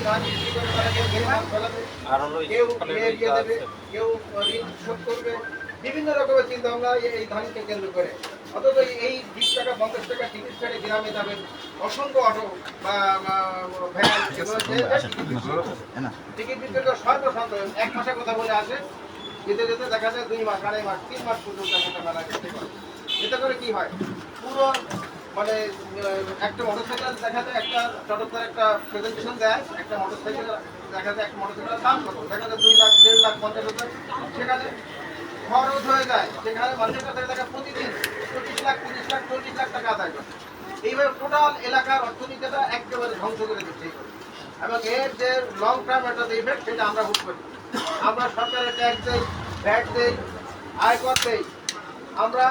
ধান বিক্রি করে তারা কেউ ধান ফেলাবে, কেউ দিয়ে দেবে, কেউ ঋণ শোধ করবে, বিভিন্ন রকমের চিন্তা ভাবনা এই ধানকে কেন্দ্র করে। অথচ এই 20 টাকা 50 টাকা টিকিট ছেড়ে গ্রামে যাবেন, অসংখ্য অটো বা ভ্যান টিকিট বিক্রি করে সর্বশান্ত 1 মাসের কথা বলে আসে, যেতে যেতে দেখা যায় 2 মাস, 2.5 মাস, 3 মাস পর্যন্ত একটা মেলা করতে পারে। এতে করে কি হয়, পুরো মানে একটা মোটরসাইকেল দেখা যায়, একটা চটকদার একটা প্রেজেন্টেশন দেয়, একটা মোটরসাইকেল দেখা যায়, একটা মোটরসাইকেলের দাম কত দেখা যায় 2 লাখ, 1.5 লাখ, 50,000। সেখানে খরচ হয়ে যায়, সেখানে মানুষের কাছে দেখা প্রতিদিন 25 লাখ, 30 লাখ, 40 লাখ টাকা আদায় করে। এইভাবে টোটাল এলাকার অর্থনীতিটা একেবারে ধ্বংস করে দিচ্ছে। এবং এর যে লং টার্ম একটা যে ইফেক্ট, সেটা আমরা ভোগ করি। আমরা সরকারের ট্যাক্স দেই, ভ্যাট দেই, আয়কর দেই, আমরা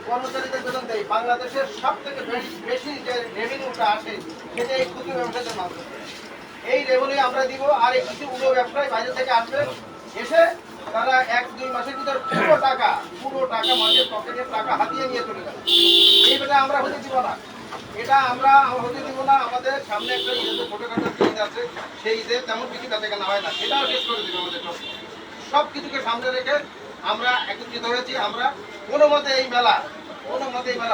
কর্মচারীদের বেতন দেই। বাংলাদেশের সব থেকে বেশি যে রেভিনিউটা আসে সেটা এই ক্ষুদ্র ব্যবসাদের মাধ্যমে। এই রেভিনিউ আমরা দিব, আর এই কিছু উড়ো ব্যবসায়ী বাইরে থেকে আসবে, এসে তারা 1-2 মাসের ভিতর পুরো টাকা মাঝের পকেটের টাকা হাতিয়ে নিয়ে চলে যাবে। এই বেটা আমরা হতে দিব না, এটা আমরা হতে দিব না। আমাদের সামনে একটা ঈদের ছোটখাটো ঈদ আছে, সেই ঈদে তেমন কিছু কাছে কেনা হয় না, সেটাও শেষ করে দেবে আমাদের সব কিছুকে সামনে রেখে আমরা একত্রিত হয়েছি। আমরা কোনো মতে এই মেলা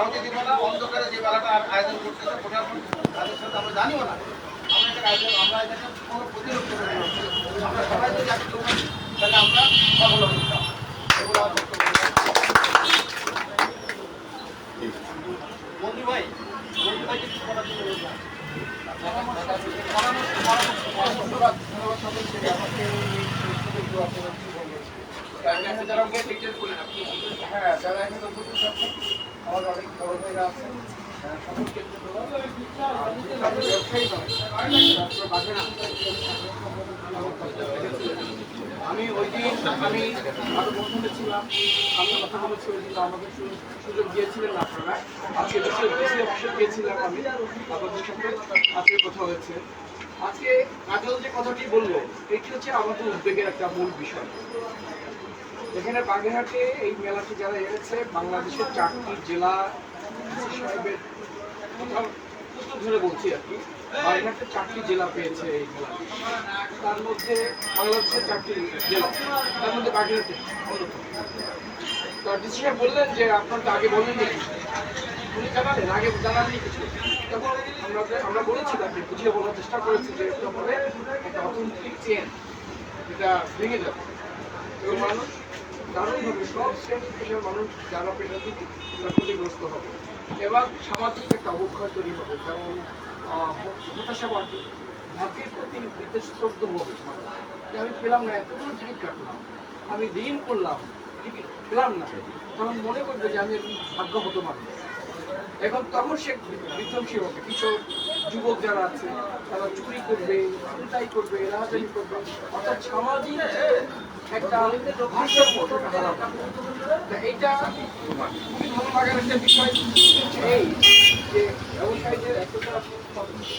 হতে দিব না। অন্ধকারে যে মেলাটা আয়োজন করতেছে প্রশাসন, তাদের সাথে আমরা জানিও না, আমরা এটা আয়োজন, আমরা এটাকে কোনো প্রতিরোধ করে দেবো। আমরা সবাই যদি একত্রিত হই, তাহলে আমরা সফল হতে চাই। এগুলো আমার বক্তব্য। বন্ধু ভাই কিছু করার জন্য হ্যাঁ, যারা এখানে উপস্থিত আছেন, আমার অনেক বড় ভাইরা আছেন, সকলকে আমি ওই দিন আরো বন্ধুতে ছিলাম, আমি কথা বলেছি, ওই দিন আমাকে সুযোগ দিয়েছিলেন আপনারা। আজকে দেশের অফিসে গিয়েছিলাম আমি, আপনাদের সাথে আজকে কথা হয়েছে। আজকে কাজল যে কথাটি বললো, এটি হচ্ছে আমাদের উদ্বেগের একটা মূল বিষয়। এখানে বাগেরহাটে এই মেলাটি যারা এনেছে, বাংলাদেশের 4টি জেলা সাহেবের কোথাও ধরে বলছি আর কি, বাগেরহাটে 4টি জেলা পেয়েছে এই মেলাটি। তার মধ্যে বাংলাদেশের 4টি জেলা, তার মধ্যে বাগেরহাটে অন্যতম। তো ডিসি সাহেব বললেন যে আপনার তো আগে বলেন নাকি, উনি জানালেন আগে জানালেন কিছু। তখন আমরা বলেছি তাকে, বুঝিয়ে বলার চেষ্টা করেছি যে এটা বলে একটা অর্থনৈতিক চেন, এটা ভেঙে যাবে এবং মানুষ দারুণভাবে সব শ্রেণীর মানুষ যারা পেশাজীবী তারা ক্ষতিগ্রস্ত হবে এবং সামাজিক একটা অবক্ষয় তৈরি হবে, যেমন হতাশা বাড়বে, ভাগ্যের প্রতি বিদ্বেষস্তব্ধ হবে। আমি পেলাম না, এতগুলো টিকিট কাটলাম, আমি ঋণ করলাম, টিকিট পেলাম না, তখন মনে করবে যে আমি ভাগ্যবত মানুষ। এখন তখন সে বিধ্বংসী হবে। কিশোর যুবক যারা আছে তারা চুরি করবে, ছিনতাই করবে, রাহাজানি করবে, অর্থাৎ সামাজিক একটা ভারসাম্য এইটা খুবই ভালো লাগার একটা বিষয়। এই যে ব্যবসায়ীদের এতটা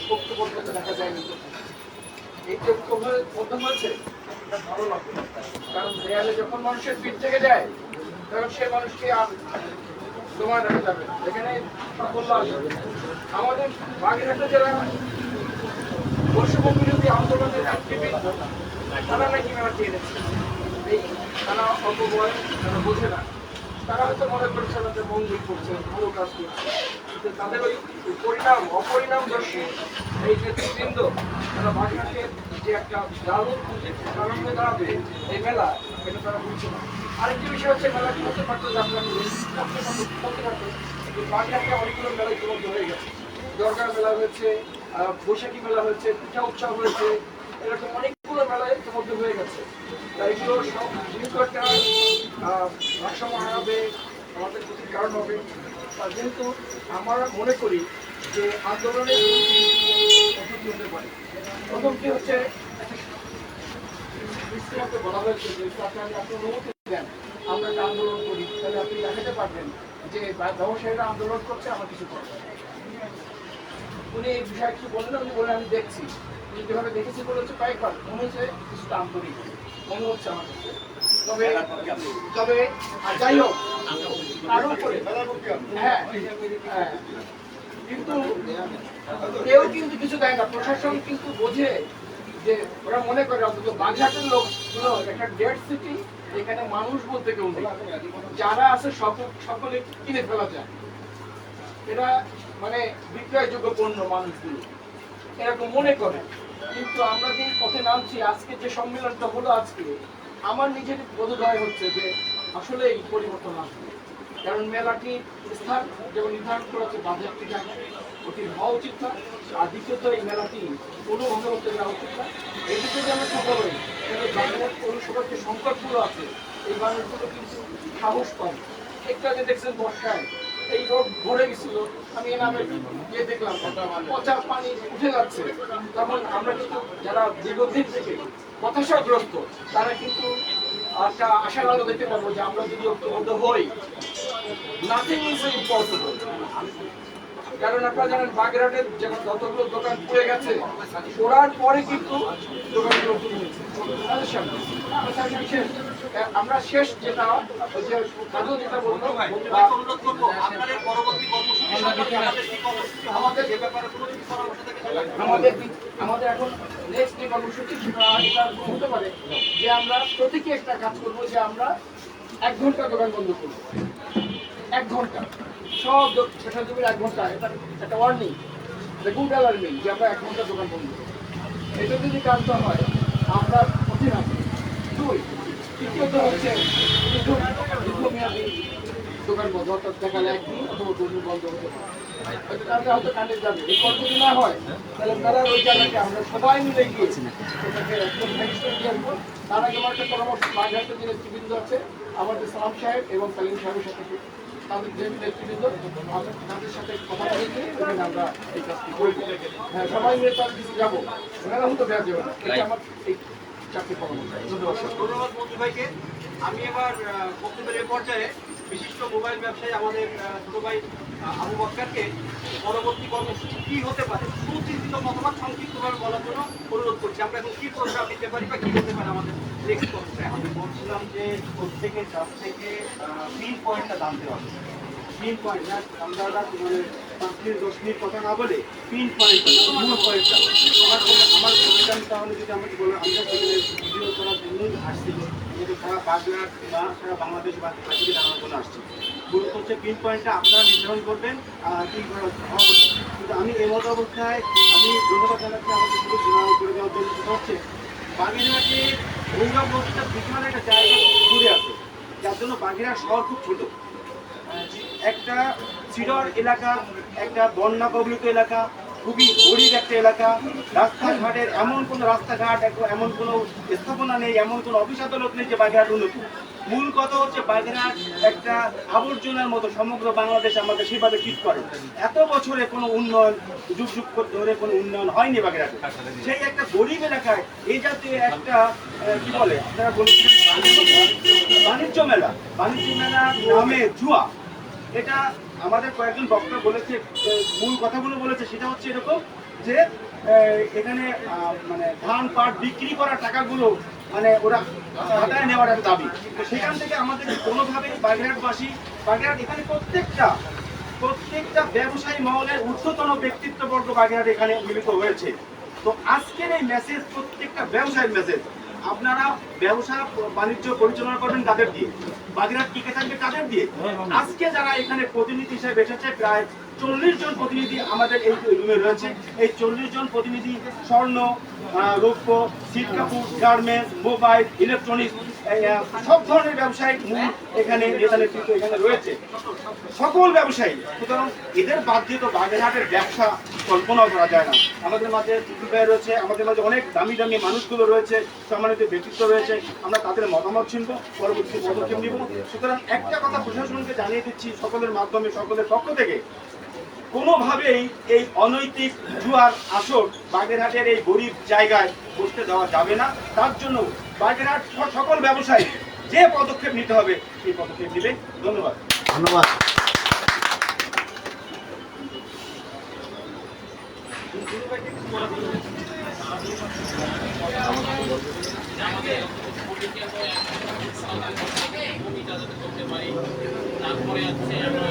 পক্ষপাত দেখা যায়নি, এই যে মধ্যম হয়েছে ভালো লাগবে, কারণ দেয়ালে যখন মানুষের পিঠ থেকে যায় তখন সে মানুষকে আর সময় রাখা যাবে। এখানে সাফল্য আসবে। আমাদের বাগেরহাটে যারা বৈষম্য বিরোধী আন্দোলনের নেতৃবৃন্দ, তারা নাকি মেলাটি এনেছে। এই তারা অল্প বয়স, তারা বোঝে না, তারা হয়তো মনে করছে না যে মঙ্গল করছে, ভালো কাজ করছে, কিন্তু তাদের ওই অপরিণামদর্শী এই নেতৃবৃন্দ, তারা বাগেরহাটের যে একটা দারুণ কারণ হয়ে দাঁড়াবে এই মেলা, এটা তারা বুঝছে না। আরেকটি বিষয় হচ্ছে মেলাটি হতে পারতো যে আপনার বাগেরহাটে অনেকগুলো মেলা ইতিমধ্যে হয়ে গেছে। দরগার মেলা হয়েছে, বৈশাখী মেলা হয়েছে, পিঠা উৎসব হয়েছে, এরকম অনেকগুলো মেলা ইতিমধ্যে হয়ে গেছে। তাই এগুলো সব যেহেতু একটা ভারসাম্য হারাবে, আমাদের ক্ষতির কারণ হবে। যেহেতু আমরা মনে করি যে আন্দোলনের পদ্ধতি হতে পারে। প্রথমটি হচ্ছে বলা হয়েছে যে আপনি অনুমতি দেন, আমরা একটা আন্দোলন করি, তাহলে আপনি দেখাতে পারবেন যে ব্যবসায়ীরা আন্দোলন করছে, আমার কিছু করছে। উনি এই বিষয়ে কি বললেন, উনি বলে আমি দেখছি, উনি যেভাবে দেখেছি বলে হচ্ছে কয়েকবার মনে হচ্ছে কিছুটা আন্তরিক মনে হচ্ছে আমার কাছে। তবে যাই হোক, তার উপরে হ্যাঁ কিন্তু কেউ কিন্তু কিছু দেয় না, প্রশাসন কিন্তু বোঝে যে ওরা মনে করে অন্তত বাগেরহাটের লোকগুলো একটা ডেড সিটি, এখানে মানুষ বলতে কেউ নেই, যারা আছে সকলে কিনে ফেলা যায়, এরা মানে বিক্রয়যোগ্য পণ্য মানুষগুলো এরকম মনে করে। কিন্তু আমরা যে পথে নামছি, আজকে যে সম্মেলনটা হলো, আজকে আমার নিজের বোধোদয় হচ্ছে যে আসলে এই পরিবর্তন আসবে। কারণ মেলাটির স্থান যেমন নির্ধারণ করা হচ্ছে বাজার থেকে ওটি হওয়া উচিত না। আর দ্বিতীয়ত এই মেলাটি কোনোভাবে হতে নেওয়া উচিত না। এই দিকে যে আমরা সফল হই, বাংলাদেশ পৌরসভার যে সংকটগুলো আছে, এই মানুষগুলো কিন্তু সাহস পায়। একটু আগে দেখছেন বর্ষায় এই রোড ভরে গেছিল, আমি এ নামে গিয়ে দেখলাম পচা পানি উঠে যাচ্ছে। তখন আমরা কিন্তু যারা দীর্ঘদিন থেকে হতাশাগ্রস্ত, তারা কিন্তু একটা আশার আলো দেখতে পাবো যে আমরা যদি ঐক্যবদ্ধ হই, নাথিং ইজ ইম্পসিবল। কারণ আপনারা জানেন বাগেরহাটের যেমন যতগুলো দোকান পড়ে গেছে, পড়ার পরে কিন্তু দোকানগুলো নতুন হয়েছে। আমরা শেষ যেটা ওই যে কাজল যেটা বললো, আমাদের এখন নেক্সট যে কর্মসূচি এটা হতে পারে যে আমরা প্রত্যেকে একটা কাজ করবো, যে আমরা 1 ঘন্টা দোকান বন্ধ করবো। 1 ঘন্টা সব সেটা জমির 1 ঘন্টা, এটা একটা ওয়ার্নিং, গুড অ্যালার্মিং যে আমরা 1 ঘন্টা দোকান বন্ধ করবো। এটা যদি কাজটা হয় আমরা কঠিন আছি। 2, তৃতীয়ত হচ্ছে দীর্ঘমেয়াদী দোকান বন্ধ, অর্থাৎ দেখালে 1 দিন অথবা 2 দিন বন্ধ হতে পারে। হয়তো কানে যাবে। এই যদি না হয় তাহলে মেলার ওই জায়গাকে আমরা সবাই মিলে গিয়েছি ওটাকে একদম রেজিস্টার দিয়ে আসবো। তার আগে আমার একটা পরামর্শ, বাগেরহাটের যে নেতৃবৃন্দ আছে, আমাদের সালাম সাহেব এবং সালিম সাহেবের সাথে তাদের যে নেতৃবৃন্দ, তাদের সাথে কথা বলে নিয়ে আমরা এই কাজটি করবো। হ্যাঁ, সবাই মিলে তার কিছু যাবো, মেলা হতে দেওয়া যাবে না। এটা আমার এই 4টি পরামর্শ। ধন্যবাদ মন্ত্রী ভাইকে। আমি এবার বক্তব্যের এ পর্যায়ে বিশিষ্ট মোবাইল ব্যবসায়ী আমাদের ছোট ভাই আবু বক্করকে পরবর্তী কর্মসূচি কি হতে পারে সুচিন্তিত মতামত সংক্ষিপ্তভাবে বলার জন্য অনুরোধ করছি। আমরা এখন কি প্রোগ্রাম নিতে পারি বা কি হতে পারে আমাদের নেক্সট কর্মসূচি? আমি বলছিলাম যে প্রত্যেকের কাছ থেকে পিন পয়েন্টটা জানতে হবে। পিন পয়েন্ট আমরা মানে 5 মিনিট 10 মিনিট কথা না বলে পিন পয়েন্ট মূল পয়েন্টটা আমার প্রোগ্রাম, তাহলে যদি আমাকে বলো, আমরা সেখানে ভিডিও করার জন্যই আসছিল, যেহেতু সারা বাগেরহাট বা সারা বাংলাদেশ বা বাকি জানার জন্য আসছি। মূলত হচ্ছে পিন পয়েন্টটা আপনারা নির্ধারণ করবেন কি করা উচিত। কিন্তু আমি এই মতো অবস্থায় আমি ধন্যবাদ জানাচ্ছি আমাকে শুধু সীমানা করে দেওয়ার জন্য। সেটা হচ্ছে বাগেরহাটে গৌরব নদীটা বিশাল একটা জায়গা ঘুরে আছে, যার জন্য বাগেরহাট শহর খুব ছোট। একটা সিডর এলাকা, একটা বন্যা কবলিত এলাকা, খুবই গরিব একটা এলাকা। রাস্তাঘাটের এমন কোনো রাস্তাঘাট, এমন কোনো স্থাপনা নেই, এমন কোনো অফিস আদালত নেই যে বাগেরহাট উন্নত। মূল কথা হচ্ছে বাগেরহাট একটা আবর্জনার মতো সমগ্র বাংলাদেশ আমাদের সেভাবে ঠিক করে। এত বছরে কোনো উন্নয়ন, যুগ যুগ ধরে কোনো উন্নয়ন হয়নি বাগেরহাটে। সেই একটা গরিব এলাকায় এই জাতীয় একটা কি বলে আপনারা বলেছিলেন বাণিজ্য মেলা নামে জুয়া, এটা আমাদের কয়েকজন বক্তা বলেছে, মূল কথাগুলো বলেছে। সেটা হচ্ছে এরকম যে এখানে মানে ধান পাট বিক্রি করা টাকাগুলো মানে ওরা আদায় নেওয়ার একটা দাবি। তো সেখান থেকে আমাদের কোনোভাবেই বাগেরহাটবাসী, বাগেরহাট এখানে প্রত্যেকটা ব্যবসায়ী মহলের ঊর্ধ্বতন ব্যক্তিত্ববর্গ বাগেরহাট এখানে মিলিত হয়েছে। তো আজকের এই মেসেজ প্রত্যেকটা ব্যবসায়ীর মেসেজ। আপনারা ব্যবসা বাণিজ্য পরিচালনা করবেন তাদের দিয়ে, বাগেরহাট টিকে থাকবে তাদের দিয়ে। আজকে যারা এখানে প্রতিনিধি হিসেবে এসেছে, প্রায় 40 জন প্রতিনিধি আমাদের এই রুমে রয়েছে। এই 40 জন প্রতিনিধি স্বর্ণ, রৌপ্য, সিট কাপড়, গার্মেন্টস, মোবাইল, ইলেকট্রনিক্স, সব ধরনের ব্যবসায়িক মূল এখানে নেতা নেতৃত্ব এখানে রয়েছে, সকল ব্যবসায়ী। সুতরাং এদের বাদ দিয়ে তো বাগেরহাটের ব্যবসা কল্পনাও করা যায় না। আমাদের মাঝে টুটুল ভাই রয়েছে, আমাদের মাঝে অনেক দামি দামি মানুষগুলো রয়েছে, সম্মানিত ব্যক্তিত্ব রয়েছে। আমরা তাদের মতামত শুনব, পরবর্তী পদক্ষেপ নিব। সুতরাং একটা কথা প্রশাসনকে জানিয়ে দিচ্ছি সকলের মাধ্যমে, সকলের পক্ষ থেকে, কোনোভাবেই এই অনৈতিক জুয়ার আসর বাগেরহাটের এই গরিব জায়গায় বসতে দেওয়া যাবে না। তার জন্য বাগেরহাট সকল ব্যবসায়ী যে পদক্ষেপ নিতে হবে সেই পদক্ষেপ নেবে। ধন্যবাদ। ধন্যবাদ। তারপরে আছে আমরা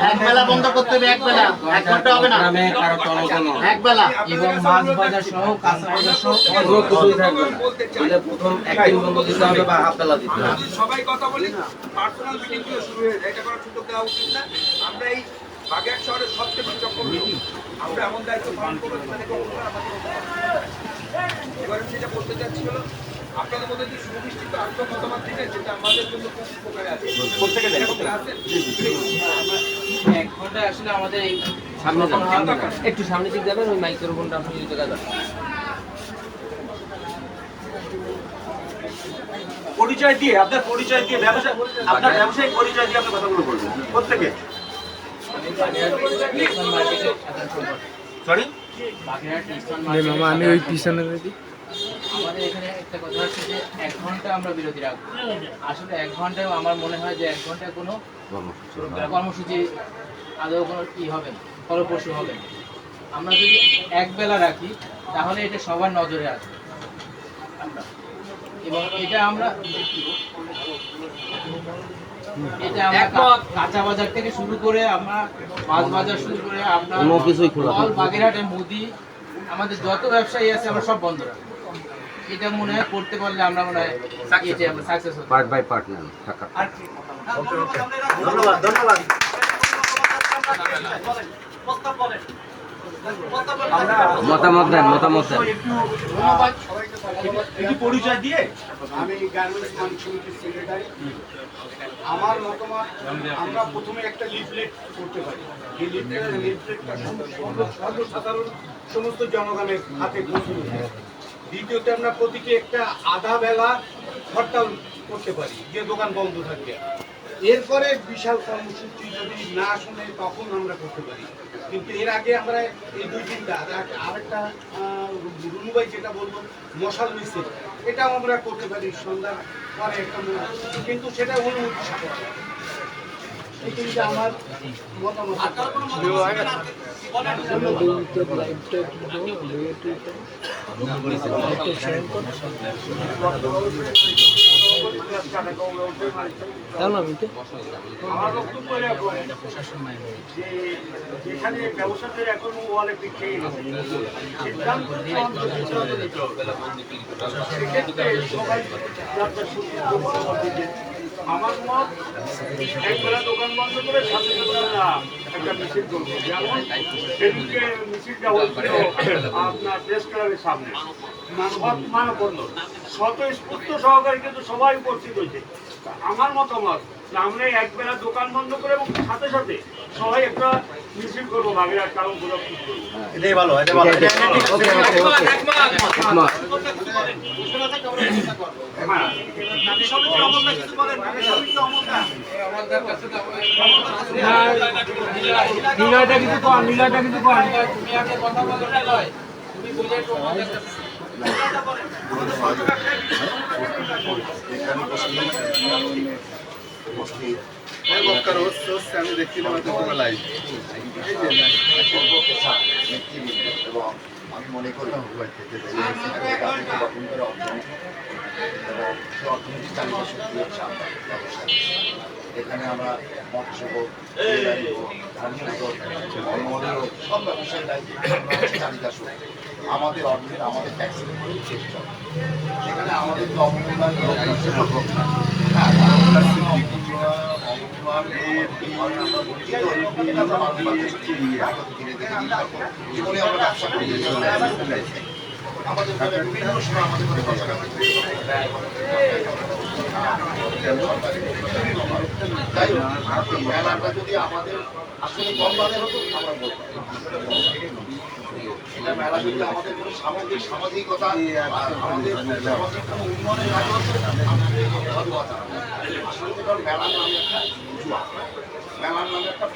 একবেলা বন্ধ করতে হবে, একবেলা, 1 ঘন্টা হবে না, একবেলা। এবং মাছ বাজার সহ কাঁচা বাজার সহ অন্য কিছুই থাকবে না। তাহলে প্রথম একদিন বন্ধ দিতে হবে বা হাফ বেলা দিতে হবে। সবাই কথা বলি, পার্সোনাল মিটিং গুলো শুরু হয়ে যায়, এটা করার সুযোগ দেওয়া উচিত না। আমরা এই বাগেরহাট শহরের সবচেয়ে বেশি চক্কর লোক, আমরা এমন দায়িত্ব পালন করবো যেখানে কোনো প্রকার আমাদের এবারে যেটা বলতে চাচ্ছি হলো, আপনাদের মধ্যে যে সুনিশ্চিত আত্ম মতামত দিলেন, যেটা আমাদের জন্য খুব উপকারে আছে। প্রত্যেকে আছেন 1 ঘন্টায় আসলে আমাদের এই সামনে একটু সামনে দিক যাবেন, ওই মাইক্রোফোনটা আপনি যদি দেখা যাবে। পরিচয় দিয়ে, আপনার পরিচয় দিয়ে, আপনার ব্যবসায়িক পরিচয় দিয়ে আপনি কথাগুলো বলবেন প্রত্যেকে। সরি, আমি ওই পিছনে আমাদের এখানে একটা কথা হচ্ছে যে 1 ঘন্টা আমরা বিরতি রাখবো। আসলে 1 ঘন্টায় আমার মনে হয় যে 1 ঘন্টায় কোনো কর্মসূচি আদৌ কোনো কি হবে না, ফলপ্রসূ হবে না। আমরা যদি একবেলা রাখি তাহলে এটা সবার নজরে আসবে, এবং এটা আমরা কাঁচা বাজার থেকে শুরু করে আমরা মাছ বাজার শুরু করে আমরা বাগেরহাটের মুদি আমাদের যত ব্যবসায়ী আছে আমরা সব বন্ধ রাখবো। এটা মনে হয় করতে পারলে আমরা মনে হয় সাকসেস হবো। পার্ট বাই পার্ট নেন। ধন্যবাদ, ধন্যবাদ। মতামত দেন, মতামত দেন। একটু পরিচয় দিয়ে। আমি গার্মেন্টস মালিক সমিতির সেক্রেটারি। আমার মতামত, আমরা প্রথমে একটা লিফলেট করতে পারি। এই লিফলেটটা সর্বসাধারণ সমস্ত জনগণের হাতে পৌঁছে দেবে। দ্বিতীয়ত আমরা প্রতীকে একটা আধা বেলা হরতাল করতে পারি, যে দোকান বন্ধ থাকবে। এরপরে বিশাল কর্মসূচি যদি না শুনে তখন আমরা করতে পারি, কিন্তু এর আগে আমরা এই 2-3টা, আরেকটা রুনুভাই যেটা বলবো মশাল মিছিল, এটাও আমরা করতে পারি সন্ধ্যার পরে একটা, কিন্তু সেটা অনুমতি সাপেক্ষে। এই কিন্তু আমার মতামত। আমার বক্তব্য এরকম যে যেখানে ব্যবসাদের এখনো ওয়ালে পিছিয়ে গেছে, সিদ্ধান্ত নিতে হবে। সেক্ষেত্রে সবাই ব্যবসা শুরু করতে। আমার মত, একবেলা দোকান বন্ধ করে সাথে সাথে আমরা একটা মিছিল করবো। যেমন সেদিকে মিছিলটা হচ্ছিল আপনার প্রেস ক্লাবের সামনে, মানববন্ধন স্বতঃস্ফূর্ত সহকারে কিন্তু সবাই উপস্থিত হয়েছে। আমার মতামত যে আমরা একবেলা দোকান বন্ধ করে এবং সাথে সাথে সবাই একটা মিছিল করবো বাগেরহাট টাউন প্রদক্ষিণ করবো। এটাই ভালো, এটাই ভালো। হ্যাঁ, নীলাটা কিন্তু কম, নীলাটা কিন্তু কম। তুমি আগে কথা বলো না, লয় তুমি বুঝে একটু আমাদের কাছে আমি দেখছিলাম তোমার লাইভ এবং আমি মনে করি অর্থনীতি চালিত শক্তি হচ্ছে আমরা ব্যবসা। এখানে আমরা মৎস্য হোক, ধার্মিক হোক, অন্যদের হোক, সব ব্যবসায়ী চালিকা শক্তি। আমাদের অর্থের, আমাদের ট্যাক্সের উপরে চেষ্টা, সেখানে আমাদের তো অবমূল্যায়ন জীবনে আমরা ব্যবসা করি, আমাদের বিভিন্ন সময় আমাদের তাই মেলাটা যদি আমাদের আসলে কম দামে হতো আমরা বলতাম। এটা মেলা যদি আমাদের কোনো সামাজিকতা, আমাদের সামাজিক কোনো উন্নয়নের কাজ হতো, আসলে মেলার নামে একটা মেলার নামে একটা